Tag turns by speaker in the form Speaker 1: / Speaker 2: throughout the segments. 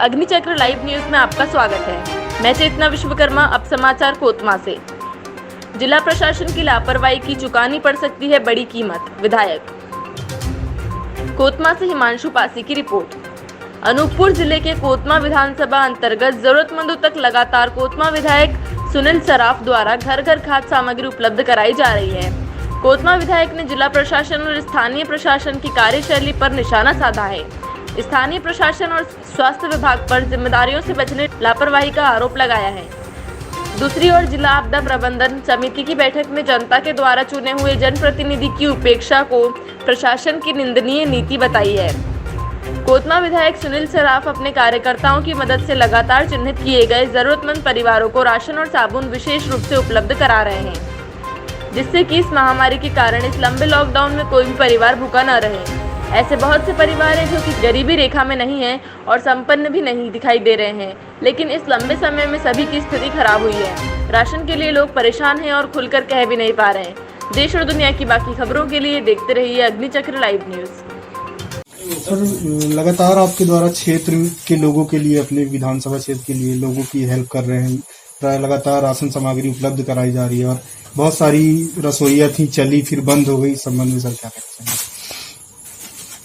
Speaker 1: अग्निचक्र live news में आपका स्वागत है। मैं चेतना विश्वकर्मा। अब समाचार कोतमा से। जिला प्रशासन की लापरवाही की चुकानी पड़ सकती है बड़ी कीमत, विधायक। कोतमा से हिमांशु पासी की रिपोर्ट। अनूपपुर जिले के कोतमा विधानसभा अंतर्गत जरूरतमंदों तक लगातार कोतमा विधायक सुनील सराफ द्वारा घर घर खाद्य सामग्री उपलब्ध कराई जा रही है। कोतमा विधायक ने जिला प्रशासन और स्थानीय प्रशासन की कार्यशैली पर निशाना साधा है। स्थानीय प्रशासन और स्वास्थ्य विभाग पर जिम्मेदारियों से बचने लापरवाही का आरोप लगाया है। दूसरी ओर जिला आपदा प्रबंधन समिति की बैठक में जनता के द्वारा चुने हुए जनप्रतिनिधि की उपेक्षा को प्रशासन की निंदनीय नीति बताई है। कोतमा विधायक सुनील सराफ अपने कार्यकर्ताओं की मदद से लगातार चिन्हित किए गए जरूरतमंद परिवारों को राशन और साबुन विशेष रूप से उपलब्ध करा रहे हैं, जिससे कि इस महामारी के कारण इस लंबे लॉकडाउन में कोई भी परिवार भूखा न रहे। ऐसे बहुत से परिवार हैं जो कि गरीबी रेखा में नहीं हैं और संपन्न भी नहीं दिखाई दे रहे हैं, लेकिन इस लंबे समय में सभी की स्थिति खराब हुई है। राशन के लिए लोग परेशान हैं और खुलकर कह भी नहीं पा रहे हैं। देश और दुनिया की बाकी खबरों के लिए देखते रहिए अग्निचक्र लाइव न्यूज।
Speaker 2: सर, लगातार आपके द्वारा क्षेत्र के लोगों के लिए, अपने विधानसभा क्षेत्र के लिए लोगों की हेल्प कर रहे हैं। लगातार राशन सामग्री उपलब्ध कराई जा रही है और बहुत सारी रसोइयाँ थी, चली, फिर बंद हो गई। इस संबंध में सर क्या कहते हैं?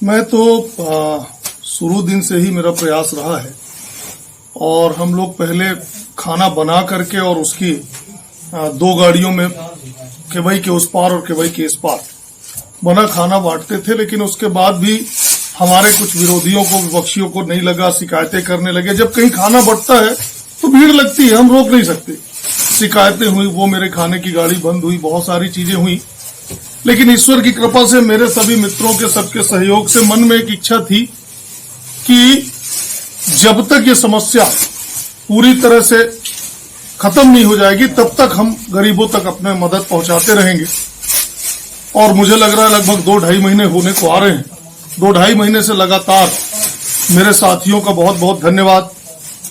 Speaker 3: मैं तो शुरू दिन से ही मेरा प्रयास रहा है और हम लोग पहले खाना बना करके और उसकी 2 गाड़ियों में केवई के उस पार और केवई के इस पार बना खाना बांटते थे। लेकिन उसके बाद भी हमारे कुछ विरोधियों को, विपक्षियों को नहीं लगा, शिकायतें करने लगे। जब कहीं खाना बंटता है तो भीड़ लगती है, हम रोक नहीं सकते। शिकायतें हुई, वो मेरे खाने की गाड़ी बंद हुई, बहुत सारी चीजें हुई। लेकिन ईश्वर की कृपा से, मेरे सभी मित्रों के सबके सहयोग से मन में एक इच्छा थी कि जब तक ये समस्या पूरी तरह से खत्म नहीं हो जाएगी तब तक हम गरीबों तक अपने मदद पहुंचाते रहेंगे। और मुझे लग रहा है लगभग 2-2.5 महीने होने को आ रहे हैं। 2-2.5 महीने से लगातार मेरे साथियों का बहुत बहुत धन्यवाद,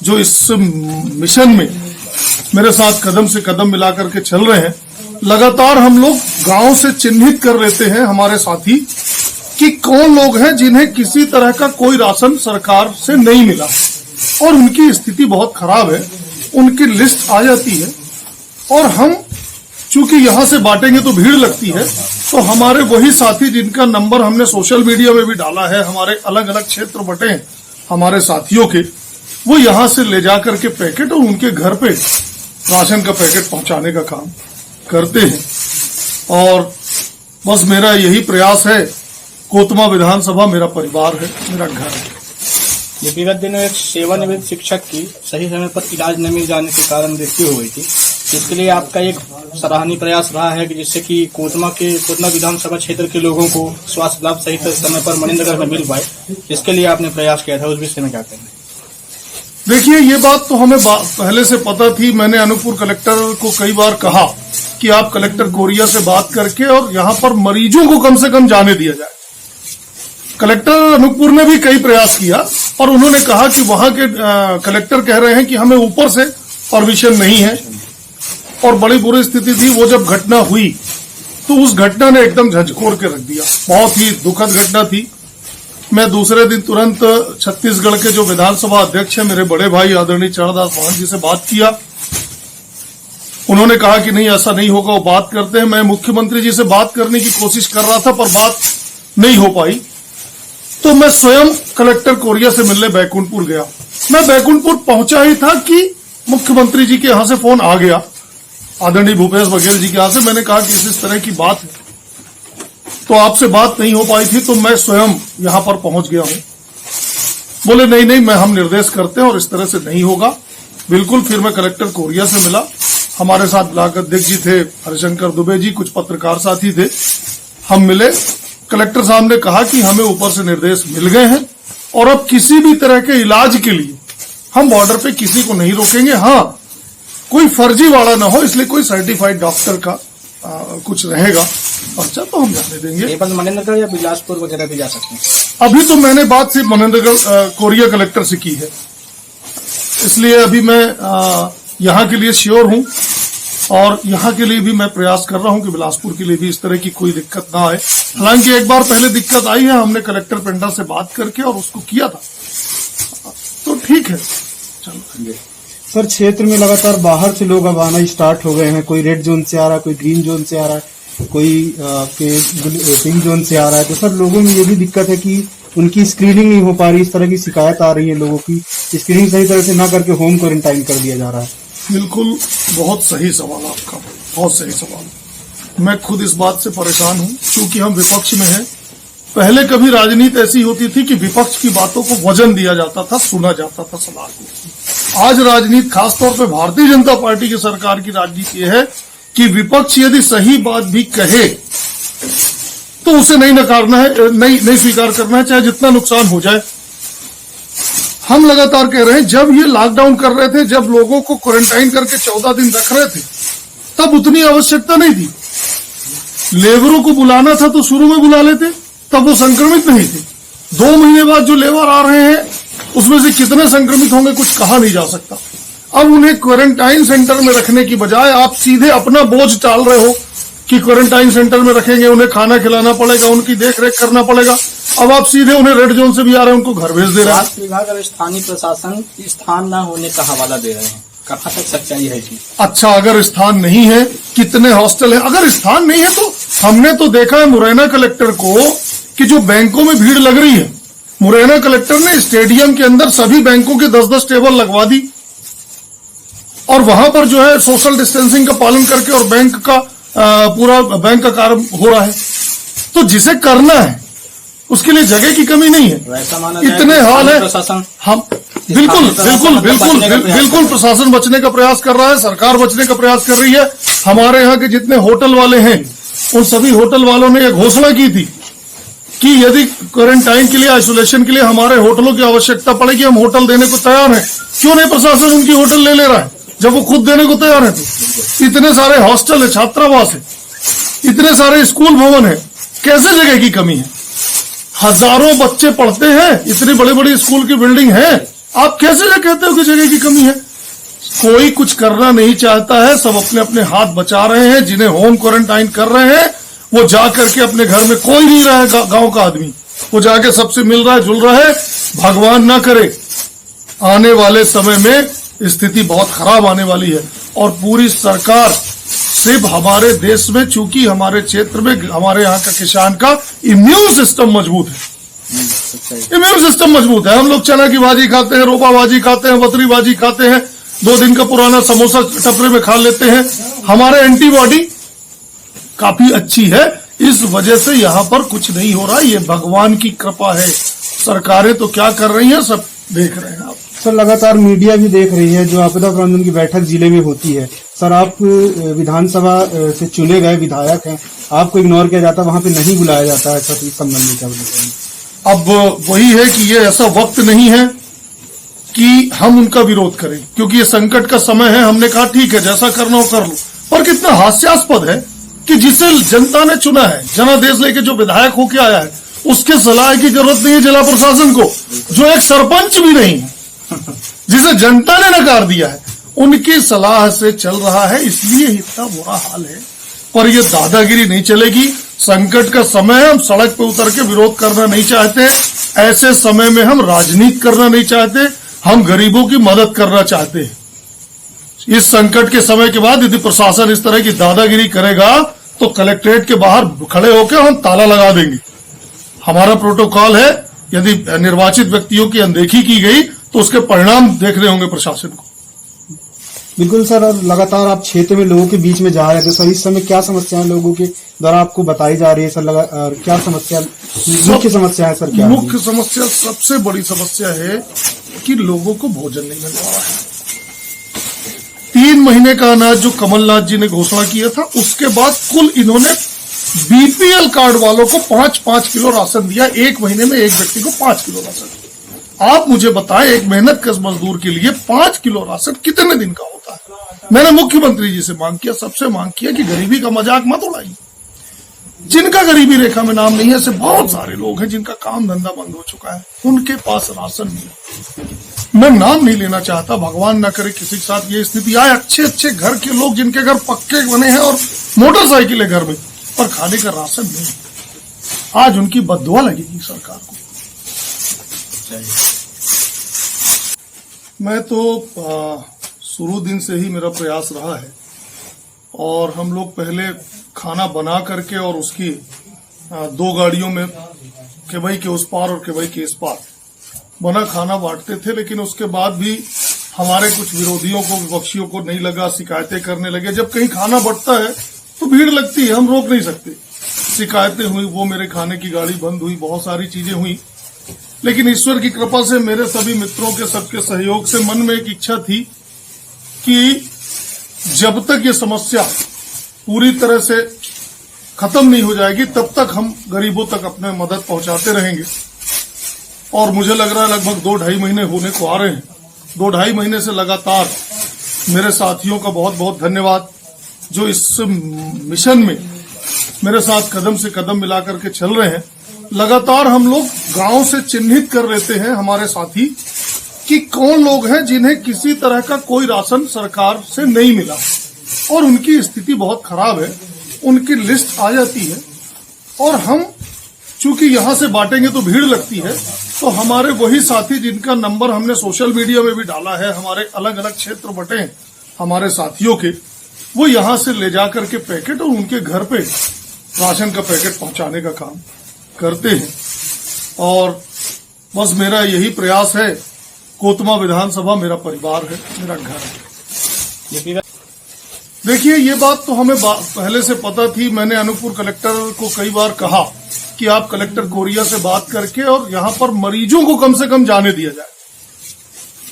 Speaker 3: जो इस मिशन में मेरे साथ कदम से कदम मिलाकर के चल रहे हैं। लगातार हम लोग गांव से चिन्हित कर लेते हैं हमारे साथी कि कौन लोग हैं जिन्हें किसी तरह का कोई राशन सरकार से नहीं मिला और उनकी स्थिति बहुत खराब है। उनकी लिस्ट आ जाती है और हम चूंकि यहां से बांटेंगे तो भीड़ लगती है, तो हमारे वही साथी जिनका नंबर हमने सोशल मीडिया में भी डाला है, हमारे अलग अलग क्षेत्र बटे हैं हमारे साथियों के, वो यहां से ले जाकर के पैकेट और उनके घर पे राशन का पैकेट पहुंचाने का काम करते हैं। और बस मेरा यही प्रयास है। कोतमा विधानसभा मेरा परिवार है, मेरा घर है।
Speaker 4: विगत दिनों एक सेवानिवृत्त शिक्षक की सही समय पर इलाज न मिल जाने के कारण मृत्यु हो गई थी। इसके लिए आपका एक सराहनीय प्रयास रहा है कि जिससे कि कोतमा विधानसभा क्षेत्र के लोगों को स्वास्थ्य लाभ सही समय पर मनिंद्रगढ़ में मिल पाए। इसके लिए आपने प्रयास किया था, उस विषय में क्या कहना है?
Speaker 3: देखिए, ये बात तो हमें पहले से पता थी। मैंने अनूपपुर कलेक्टर को कई बार कहा कि आप कलेक्टर कोरिया से बात करके और यहाँ पर मरीजों को कम से कम जाने दिया जाए। कलेक्टर अनूपपुर ने भी कई प्रयास किया और उन्होंने कहा कि वहां के कलेक्टर कह रहे हैं कि हमें ऊपर से परमिशन नहीं है। और बड़ी बुरी स्थिति थी। वो जब घटना हुई तो उस घटना ने एकदम झंझोर के रख दिया। बहुत ही दुखद घटना थी। मैं दूसरे दिन तुरंत छत्तीसगढ़ के जो विधानसभा अध्यक्ष हैं, मेरे बड़े भाई आदरणीय चरणदास मोहन जी से बात किया। उन्होंने कहा कि नहीं, ऐसा नहीं होगा, वो बात करते हैं। मैं मुख्यमंत्री जी से बात करने की कोशिश कर रहा था पर बात नहीं हो पाई, तो मैं स्वयं कलेक्टर कोरिया से मिलने बैकुंठपुर गया। मैं बैकुंठपुर पहुंचा ही था कि मुख्यमंत्री जी के यहां से फोन आ गया, आदरणीय भूपेश बघेल जी के यहां से। मैंने कहा कि इस तरह की बात है, तो आपसे बात नहीं हो पाई थी, तो मैं स्वयं यहां पर पहुंच गया हूं। बोले नहीं, हम निर्देश करते हैं और इस तरह से नहीं होगा। बिल्कुल। फिर मैं कलेक्टर कोरिया से मिला। हमारे साथ ब्लॉक अध्यक्ष जी थे, हरिशंकर दुबे जी, कुछ पत्रकार साथी थे। हम मिले। कलेक्टर साहब ने कहा कि हमें ऊपर से निर्देश मिल गए हैं और अब किसी भी तरह के इलाज के लिए हम बॉर्डर पे किसी को नहीं रोकेंगे। हाँ, कोई फर्जी वाला ना हो, इसलिए कोई सर्टिफाइड डॉक्टर का कुछ रहेगा पर्चा तो हम जाने देंगे।
Speaker 4: केवल मनिंद्रगढ़ या बिलासपुर वगैरह भी जा सकते हैं?
Speaker 3: अभी तो मैंने बात सिर्फ मनिंद्रगढ़ कोरिया कलेक्टर से की है, इसलिए अभी मैं यहाँ के लिए श्योर हूँ और यहाँ के लिए भी मैं प्रयास कर रहा हूँ कि बिलासपुर के लिए भी इस तरह की कोई दिक्कत ना आए। हालांकि एक बार पहले दिक्कत आई है, हमने कलेक्टर पेंडा से बात करके और उसको किया था, तो ठीक ठीक है। चलो
Speaker 2: सर, क्षेत्र में लगातार बाहर से लोग अब आना स्टार्ट हो गए हैं। कोई रेड जोन से आ रहा है, कोई ग्रीन जोन से आ रहा है, कोई पिंक जोन से आ रहा है। तो सर, लोगों में ये भी दिक्कत है कि उनकी स्क्रीनिंग नहीं हो पा रही। इस तरह की शिकायत आ रही है लोगों की, स्क्रीनिंग सही तरह से ना करके होम क्वारंटाइन कर दिया जा रहा है।
Speaker 3: बिल्कुल, बहुत सही सवाल आपका, बहुत सही सवाल। मैं खुद इस बात से परेशान हूं, क्योंकि हम विपक्ष में हैं। पहले कभी राजनीति ऐसी होती थी कि विपक्ष की बातों को वजन दिया जाता था, सुना जाता था, सलाह को। आज राजनीति, खासतौर पे भारतीय जनता पार्टी की सरकार की राजनीति यह है कि विपक्ष यदि सही बात भी कहे तो उसे नहीं नकारना है, नहीं स्वीकार करना है, चाहे जितना नुकसान हो जाए। हम लगातार कह रहे हैं, जब ये लॉकडाउन कर रहे थे, जब लोगों को क्वारंटाइन करके 14 दिन रख रहे थे, तब उतनी आवश्यकता नहीं थी। लेबरों को बुलाना था तो शुरू में बुला लेते, तब वो संक्रमित नहीं थे। 2 महीने बाद जो लेबर आ रहे हैं उसमें से कितने संक्रमित होंगे कुछ कहा नहीं जा सकता। अब उन्हें क्वारंटाइन सेंटर में रखने की बजाय आप सीधे अपना बोझ टाल रहे हो कि क्वारंटाइन सेंटर में रखेंगे, उन्हें खाना खिलाना पड़ेगा, उनकी देखरेख करना पड़ेगा। अब आप सीधे उन्हें रेड जोन से भी आ रहे हैं, उनको घर भेज दे रहे हैं।
Speaker 4: स्वास्थ्य विभाग और स्थानीय प्रशासन स्थान न होने का हवाला दे रहे हैं, कहाँ तक सच्चाई है जी?
Speaker 3: अच्छा, अगर स्थान नहीं है, कितने हॉस्टल है? अगर स्थान नहीं है तो हमने तो देखा है मुरैना कलेक्टर को कि जो बैंकों में भीड़ लग रही है, मुरैना कलेक्टर ने स्टेडियम के अंदर सभी बैंकों के 10-10 टेबल लगवा दी और वहां पर जो है सोशल डिस्टेंसिंग का पालन करके और बैंक का पूरा बैंक का कार्य हो रहा है। तो जिसे करना है उसके लिए जगह की कमी नहीं है।
Speaker 4: वैसा माना
Speaker 3: इतने हाल है,
Speaker 4: प्रशासन
Speaker 3: हम बिल्कुल प्रशासन बचने का प्रयास कर रहा है, सरकार बचने का प्रयास कर रही है। हमारे यहाँ के जितने होटल वाले हैं उन सभी होटल वालों ने यह घोषणा की थी कि यदि क्वारंटाइन के लिए, आइसोलेशन के लिए हमारे होटलों की आवश्यकता पड़ेगी, हम होटल देने को तैयार हैं। क्यों नहीं प्रशासन उनकी होटल ले रहा है जब वो खुद देने को तैयार है? तो इतने सारे हॉस्टल है, छात्रावास है, इतने सारे स्कूल भवन है, कैसे जगह की कमी है? हजारों बच्चे पढ़ते हैं, इतनी बड़ी बड़ी स्कूल की बिल्डिंग है, आप कैसे कहते हो कि जगह की कमी है? कोई कुछ करना नहीं चाहता है, सब अपने अपने हाथ बचा रहे हैं। जिन्हें होम क्वारंटाइन कर रहे हैं वो जा करके अपने घर में, कोई नहीं रहा है गांव का आदमी, वो जाके सबसे मिल रहा है, जुल रहा है। भगवान ना करे आने वाले समय में स्थिति बहुत खराब आने वाली है और पूरी सरकार सिर्फ हमारे देश में, चूंकि हमारे क्षेत्र में हमारे यहाँ का किसान का इम्यून सिस्टम मजबूत है, इम्यून सिस्टम मजबूत है। हम लोग चना की भाजी खाते हैं, रोपा भाजी खाते हैं, बतरी भाजी खाते हैं, 2 दिन का पुराना समोसा टपरे में खा लेते हैं। हमारे एंटीबॉडी काफी अच्छी है, इस वजह से यहाँ पर कुछ नहीं हो रहा। ये भगवान की कृपा है। सरकारें तो क्या कर रही हैं, सब देख रहे हैं आप।
Speaker 2: सर, लगातार मीडिया भी देख रही है जो आपदा प्रबंधन की बैठक जिले में होती है। सर, आप विधानसभा से चुने गए विधायक हैं, आपको इग्नोर किया जाता है, वहां पे नहीं बुलाया जाता है। सर, इस संबंध में क्या बताएंगे?
Speaker 3: अब वही है कि ये ऐसा वक्त नहीं है कि हम उनका विरोध करें, क्योंकि ये संकट का समय है। हमने कहा ठीक है, जैसा करना हो कर लो। पर कितना हास्यास्पद है कि जिसे जनता ने चुना है, जनादेश लेके जो विधायक होके आया है, उसके सलाह की जरूरत नहीं है जिला प्रशासन को, जो एक सरपंच भी नहीं है, जिसे जनता ने नकार दिया है, उनकी सलाह से चल रहा है। इसलिए इतना बुरा हाल है। पर ये दादागिरी नहीं चलेगी। संकट का समय है, हम सड़क पे उतर के विरोध करना नहीं चाहते। ऐसे समय में हम राजनीति करना नहीं चाहते, हम गरीबों की मदद करना चाहते हैं। इस संकट के समय के बाद यदि प्रशासन इस तरह की दादागिरी करेगा तो कलेक्ट्रेट के बाहर खड़े होकर हम ताला लगा देंगे। हमारा प्रोटोकॉल है, यदि निर्वाचित व्यक्तियों की अनदेखी की गई तो उसके परिणाम देखने होंगे प्रशासन को।
Speaker 2: बिल्कुल सर, और लगातार आप क्षेत्र में लोगों के बीच में जा रहे थे सर, इस समय क्या समस्याएं लोगों के द्वारा आपको बताई जा रही है सर? और क्या समस्या, मुख्य समस्या है सर? क्या
Speaker 3: मुख्य समस्या, सबसे बड़ी समस्या है कि लोगों को भोजन नहीं मिल रहा है। 3 महीने का अनाज जो कमलनाथ जी ने घोषणा किया था, उसके बाद कुल इन्होंने बीपीएल कार्ड वालों को 5-5 किलो राशन दिया। 1 महीने में एक व्यक्ति को 5 किलो राशन। आप मुझे बताएं, एक मेहनत कश मजदूर के लिए 5 किलो राशन कितने दिन का होता है? मैंने मुख्यमंत्री जी से मांग किया, सबसे मांग किया कि गरीबी का मजाक मत उड़ाइए। जिनका गरीबी रेखा में नाम नहीं है, ऐसे बहुत सारे लोग हैं जिनका काम धंधा बंद हो चुका है, उनके पास राशन नहीं। मैं नाम नहीं लेना चाहता, भगवान ना करे किसी के साथ ये स्थिति आए। अच्छे घर के लोग जिनके घर पक्के बने हैं और मोटरसाइकिल है घर में, पर खाने का राशन नहीं। आज उनकी बद्दुआ लगेगी सरकार को। मैं तो शुरू दिन से ही मेरा प्रयास रहा है और हम लोग पहले खाना बना करके और उसकी 2 गाड़ियों में केवई के उस पार और केवई के इस पार बना खाना बांटते थे। लेकिन उसके बाद भी हमारे कुछ विरोधियों को, विपक्षियों को नहीं लगा, शिकायतें करने लगे। जब कहीं खाना बंटता है तो भीड़ लगती है, हम रोक नहीं सकते। शिकायतें हुई, वो मेरे खाने की गाड़ी बंद हुई, बहुत सारी चीजें हुई। लेकिन ईश्वर की कृपा से, मेरे सभी मित्रों के सबके सहयोग से मन में एक इच्छा थी कि जब तक ये समस्या पूरी तरह से खत्म नहीं हो जाएगी तब तक हम गरीबों तक अपने मदद पहुंचाते रहेंगे। और मुझे लग रहा है लगभग 2-2.5 महीने होने को आ रहे हैं। 2-2.5 महीने से लगातार मेरे साथियों का बहुत बहुत धन्यवाद, जो इस मिशन में मेरे साथ कदम से कदम मिला करके चल रहे हैं। लगातार हम लोग गांव से चिन्हित कर लेते हैं हमारे साथी कि कौन लोग हैं जिन्हें किसी तरह का कोई राशन सरकार से नहीं मिला और उनकी स्थिति बहुत खराब है। उनकी लिस्ट आ जाती है और हम चूंकि यहां से बांटेंगे तो भीड़ लगती है, तो हमारे वही साथी जिनका नंबर हमने सोशल मीडिया में भी डाला है, हमारे अलग अलग क्षेत्र बटे हैं हमारे साथियों के, वो यहां से ले जाकर के पैकेट और उनके घर पे राशन का पैकेट पहुंचाने का काम करते हैं। और बस मेरा यही प्रयास है। कोतमा विधानसभा मेरा परिवार है, मेरा घर है। देखिए, ये बात तो हमें पहले से पता थी। मैंने अनूपपुर कलेक्टर को कई बार कहा कि आप कलेक्टर कोरिया से बात करके और यहाँ पर मरीजों को कम से कम जाने दिया जाए।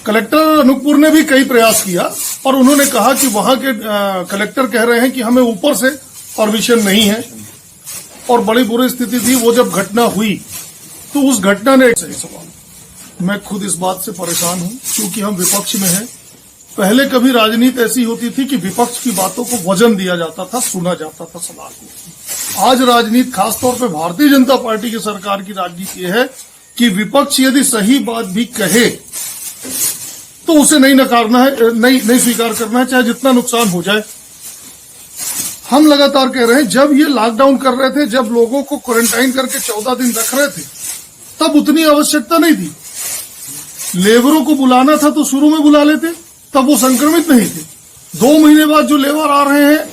Speaker 3: कलेक्टर अनूपपुर ने भी कई प्रयास किया और उन्होंने कहा कि वहां के कलेक्टर कह रहे हैं कि हमें ऊपर से परमिशन नहीं है और बड़ी बुरी स्थिति थी। वो जब घटना हुई तो उस घटना ने सही सवाल, मैं खुद इस बात से परेशान हूं क्योंकि हम विपक्ष में हैं। पहले कभी राजनीति ऐसी होती थी कि विपक्ष की बातों को वजन दिया जाता था, सुना जाता था सवाल को। आज राजनीति, खासतौर पे भारतीय जनता पार्टी की सरकार की राजनीति है कि विपक्ष यदि सही बात भी कहे तो उसे नहीं नकारना है, नहीं स्वीकार करना है, चाहे जितना नुकसान हो जाए। हम लगातार कह रहे हैं, जब ये लॉकडाउन कर रहे थे, जब लोगों को क्वारंटाइन करके 14 दिन रख रहे थे, तब उतनी आवश्यकता नहीं थी। लेबरों को बुलाना था तो शुरू में बुला लेते, तब वो संक्रमित नहीं थे। 2 महीने बाद जो लेबर आ रहे हैं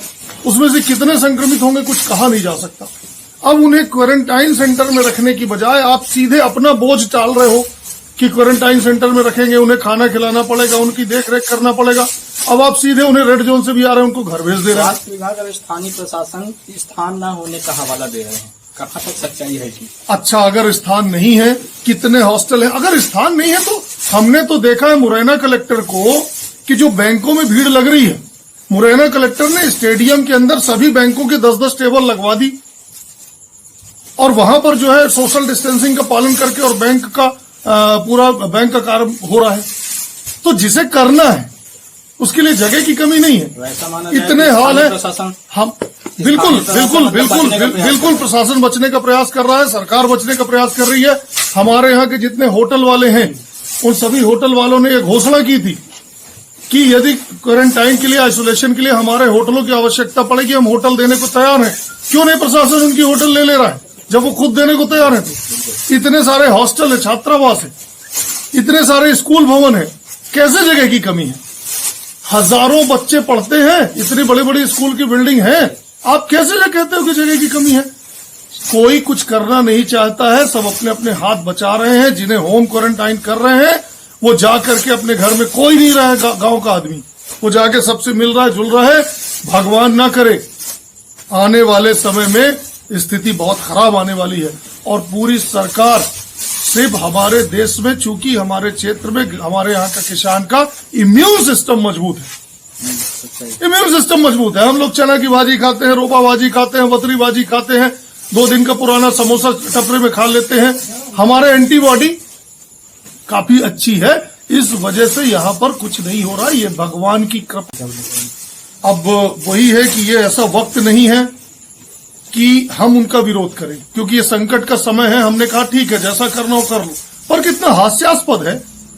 Speaker 3: उसमें से कितने संक्रमित होंगे कुछ कहा नहीं जा सकता। अब उन्हें क्वारंटाइन सेंटर में रखने की बजाय आप सीधे अपना बोझ टाल रहे हो कि क्वारंटाइन सेंटर में रखेंगे, उन्हें खाना खिलाना पड़ेगा, उनकी देखरेख करना पड़ेगा। अब आप सीधे उन्हें रेड जोन से भी आ रहे हैं, उनको घर भेज दे रहे हैं।
Speaker 4: स्वास्थ्य विभाग और स्थानीय प्रशासन स्थान न होने का हवाला दे रहे हैं, कहाँ तक सच्चाई है कि?
Speaker 3: अच्छा, अगर स्थान नहीं है, कितने हॉस्टल है? अगर स्थान नहीं है तो हमने तो देखा है मुरैना कलेक्टर को कि जो बैंकों में भीड़ लग रही है, मुरैना कलेक्टर ने स्टेडियम के अंदर सभी बैंकों के 10-10 टेबल लगवा दी और वहां पर जो है सोशल डिस्टेंसिंग का पालन करके और बैंक का पूरा बैंक का कार्य हो रहा है। तो जिसे करना है उसके लिए जगह की कमी नहीं है। इतने हाल है। हम बिल्कुल प्रशासन बचने का प्रयास कर रहा है, सरकार बचने का प्रयास कर रही है। हमारे यहाँ के जितने होटल वाले हैं उन सभी होटल वालों ने एक घोषणा की थी कि यदि क्वारंटाइन के लिए, आइसोलेशन के लिए हमारे होटलों की आवश्यकता पड़ेगी, हम होटल देने को तैयार हैं। क्यों नहीं प्रशासन उनकी होटल ले रहा है जब वो खुद देने को तैयार है? तो इतने सारे हॉस्टल है, छात्रावास है, इतने सारे स्कूल भवन है, कैसे जगह की कमी है? हजारों बच्चे पढ़ते हैं, इतनी बड़ी बड़ी स्कूल की बिल्डिंग है, आप कैसे कहते हो कि जगह की कमी है? कोई कुछ करना नहीं चाहता है, सब अपने अपने हाथ बचा रहे हैं। जिन्हें होम क्वारंटाइन कर रहे हैं वो जा करके अपने घर में, कोई नहीं रहा है गांव का आदमी, वो जाके सबसे मिल रहा है, जुल रहा है। भगवान ना करे आने वाले समय में स्थिति बहुत खराब आने वाली है और पूरी सरकार सिर्फ हमारे देश में, चूंकि हमारे क्षेत्र में हमारे यहाँ का किसान का इम्यून सिस्टम मजबूत है, इम्यून सिस्टम मजबूत है। हम लोग चना की भाजी खाते हैं, रोपा भाजी खाते हैं, बतरी भाजी खाते हैं, 2 दिन का पुराना समोसा टपरे में खा लेते हैं। हमारे एंटीबॉडी काफी अच्छी है, इस वजह से यहाँ पर कुछ नहीं हो रहा। ये भगवान की कृपा। अब वही है कि ये ऐसा वक्त नहीं है कि हम उनका विरोध करें, क्योंकि ये संकट का समय है। हमने कहा ठीक है, जैसा करना हो कर लो। पर कितना हास्यास्पद है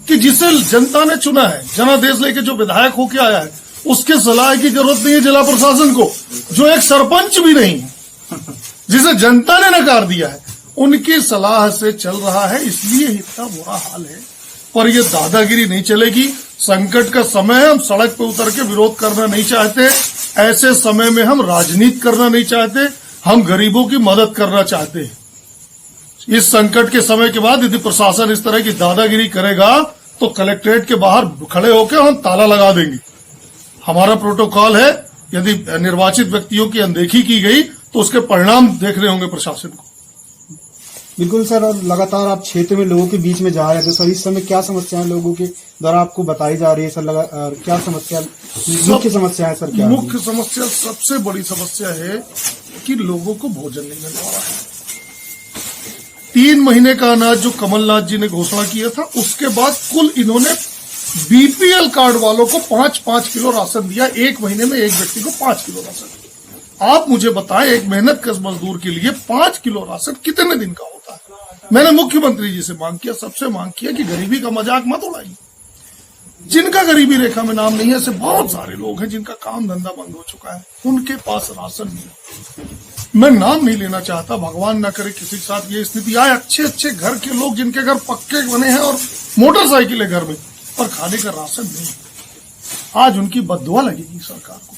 Speaker 3: कि जिसे जनता ने चुना है, जनादेश लेके जो विधायक होके आया है, उसके सलाह की जरूरत नहीं है जिला प्रशासन को, जो एक सरपंच भी नहीं है, जिसे जनता ने नकार दिया है, उनकी सलाह से चल रहा है। इसलिए इतना बुरा हाल है। पर ये दादागिरी नहीं चलेगी। संकट का समय है, हम सड़क पे उतर के विरोध करना नहीं चाहते। ऐसे समय में हम राजनीति करना नहीं चाहते, हम गरीबों की मदद करना चाहते हैं। इस संकट के समय के बाद यदि प्रशासन इस तरह की दादागिरी करेगा तो कलेक्ट्रेट के बाहर खड़े होकर हम ताला लगा देंगे। हमारा प्रोटोकॉल है, यदि निर्वाचित व्यक्तियों की अनदेखी की गई तो उसके परिणाम देख रहे होंगे प्रशासन को।
Speaker 2: बिल्कुल सर, और लगातार आप क्षेत्र में लोगों के बीच में जा रहे थे सर, इस समय क्या समस्याएं लोगों के द्वारा आपको बताई जा रही है सर? क्या समस्या, मुख्य समस्या है सर? क्या
Speaker 3: मुख्य समस्या, सबसे बड़ी समस्या है कि लोगों को भोजन नहीं मिल रहा है। 3 महीने का अनाज जो कमलनाथ जी ने घोषणा किया था, उसके बाद कुल इन्होंने बीपीएल कार्ड वालों को 5-5 किलो राशन दिया। 1 महीने में एक व्यक्ति को 5 किलो राशन। आप मुझे बताएं, एक मेहनतकश मजदूर के लिए 5 किलो राशन कितने दिन का होता है? मैंने मुख्यमंत्री जी से मांग किया, सबसे मांग किया कि गरीबी का मजाक मत उड़ाइए। जिनका गरीबी रेखा में नाम नहीं है, ऐसे बहुत सारे लोग हैं जिनका काम धंधा बंद हो चुका है, उनके पास राशन नहीं है। मैं नाम नहीं लेना चाहता, भगवान न करे किसी के साथ ये स्थिति आए। अच्छे अच्छे घर के लोग जिनके घर पक्के बने हैं और मोटरसाइकिल है घर में, पर खाने का राशन नहीं। आज उनकी बद्दुआ लगेगी सरकार को।